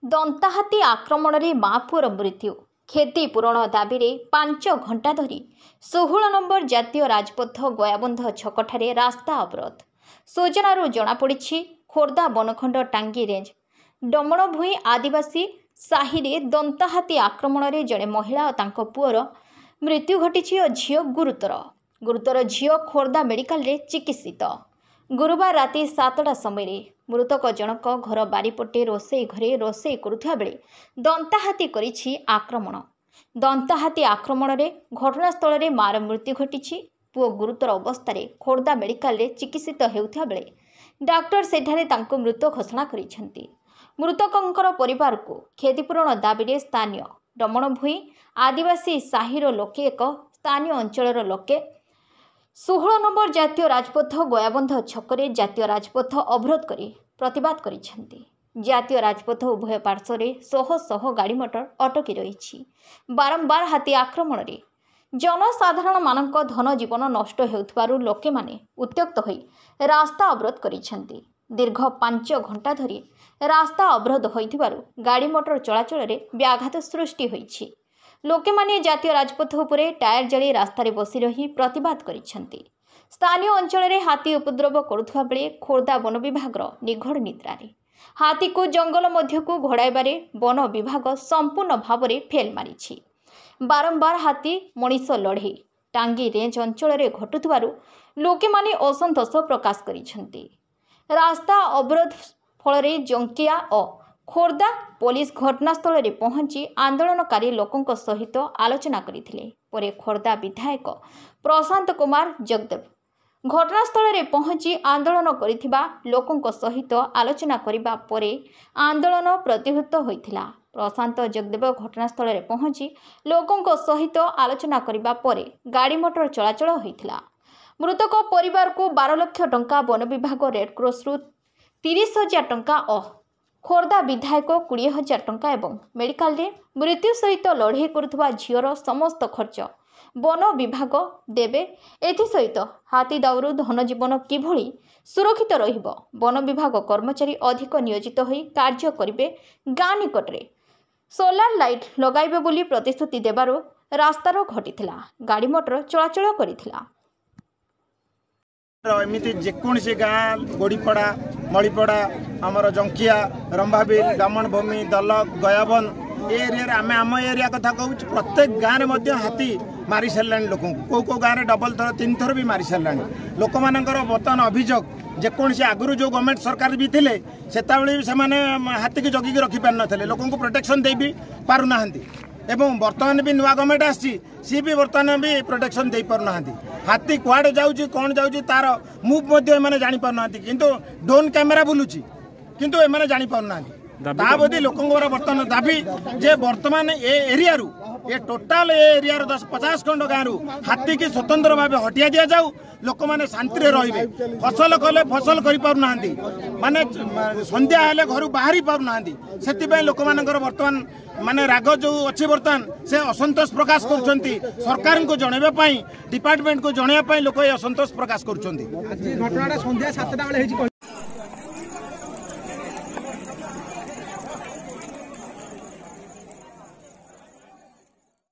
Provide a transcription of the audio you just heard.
दंताहाती आक्रमण में माँ पुअर मृत्यु क्षतिपूरण दाबी 5 घंटा धरी 16 नंबर जातीय राजपथ गयाबंध छकठारे रास्ता अवरोध। सूचनारू जनापड़ी खोर्धा बनखंड टांगी रेंज डमणभूई आदिवासी साहि रे दंताहाती आक्रमण में जड़े महिला और तांको पुअर मृत्यु घटी और झील गुरुतर झील खोर्धा मेडिकल रे चिकित्सित। गुरुवार राति 7टा समय मृतक जनक घर बारीपटे रोसई घरे रोसई करुवा बेले दंताहाती करिछि आक्रमण। दंताहाती आक्रमण में घटनास्थल में मार मृत्यु घटी। पुओ गुरुतर अवस्था खोर्धा मेडिकल रे चिकित्सित हेउथा बेले डाक्टर सेठारे तांको मृत घोषणा करिसेंती। मृतकंकर परिवार को क्षतिपूरण दाबी स्थानीय डमणभूई आदिवासी साहिर लोके एक स्थानीय अंचलर लोके 16 नंबर जातीय राजपथ गयाबंध छकरे जातीय राजपथ अवरोध करी प्रतिवाद करिसेंती। जातीय राजपथ उभय पार्श्व शह शह गाड़ी मोटर अटकी रही। बारंबार हाथी आक्रमण में जनसाधारण मानक धन जीवन नष्ट हेउथबारु लोके माने उत्त्यक्त होई रास्ता अवरोध करिसेंती। दीर्घ 5 घंटा धरी रास्ता अवरोध होइथिबारु गाड़ी मोटर चलाचल में व्याघात सृष्टि होइछि। लोके माने जातीय राजपथ उपरे टायर जाली रास्तार बसी रही प्रतिवाद करिसेंती। स्थानीय अंचल में हाथी उपद्रव करुवा बेले खोर्धा वन विभाग निघड़ निद्रारे हाथी को जंगल मध्य को घोड़ाइबारे वन विभाग संपूर्ण भाव में फेल मारिछि। बारंबार हाथी मनीष लड़े टांगी रेंज अंचल में घटुवारु लोके माने असंतोष प्रकाश करिसेंती। रास्ता अवरोध फल जंकिया और खोर्धा पुलिस घटनास्थल में पहुंची आंदोलनकारी लोकों सहित आलोचना करथिले। परे खोर्धा विधायक प्रशांत कुमार जगदेव घटनास्थल में पहुंची आंदोलन करिथिबा लोकों सहित आलोचना करिबा परे आंदोलन प्रतिहत होइथिला। प्रशांत जगदेव घटनास्थल में पहुंची लोकों सहित आलोचना करिबा परे गाड़ी मोटर चलाचल होइथिला। मृतक परिवार को 12 लाख टंका वन विभाग रेडक्रॉस रु 30,000 टंका और खोर्धा विधायक 20,000 टंका एवं मेडिकल रे मृत्यु सहित लड़े करुवा झीवर समस्त खर्च वन विभाग देवे। एसहित हाथी दाउरू धन जीवन किभली सुरक्षित रहिबो वन विभाग कर्मचारी अधिक नियोजित होई कार्य करिवे। गाँ निकटरे सोलार लाइट लगाइबे बोली प्रतिश्रुति देबारु रास्तार घटिथिला गाड़ी मोटर चलाचल करिथिला। एमती जेकोसी गाँ गोड़ीपड़ा मणिपड़ा आमर जंकिया रंभाबिल डामणभूमि दलक गयाबंध एरिया आम आम एरिया कथा कहूँ प्रत्येक गाँव में हाथी मारी सारा लोक कौ गाँव डबल थर 3 थर भी मारी सारा लोक मानकर बर्तमान अभियोग जेकोसी आगुरी जो गवर्नमेंट सरकार भी थे से हाथी की जगिकी रखी पार ना लोक प्रोटेक्शन दे भी पारना एवं बर्तमान भी नुआ गवर्नमेंट आसी सी भी बर्तमान भी प्रोटेक्शन दे पारना हाथी कुआड़े जाऊँगी कौन जाऊँगी तार मुव जानी पारना किंतु ड्रोन कैमेरा बुलूची किंतु एमाने जानी पारना ताबदी लोकंर बर्तमान दाबी जे बर्तमान ए एरिया रु ये टोटाल एरिया 10-50 खंड गाँव हाथी की स्वतंत्र भाव हटिया दि जाऊ लोक मैंने शांति रे फसल कले फसल कर पारना माने संध्या हेले घर बाहरी पारना से लोक मानकर बर्तमान माने राग जो अच्छी बर्तमान से असंतोष प्रकाश करुछंती। सरकार को जनइबा डिपार्टमेंट को जनइबा लोक असंतोष प्रकाश करुछंती।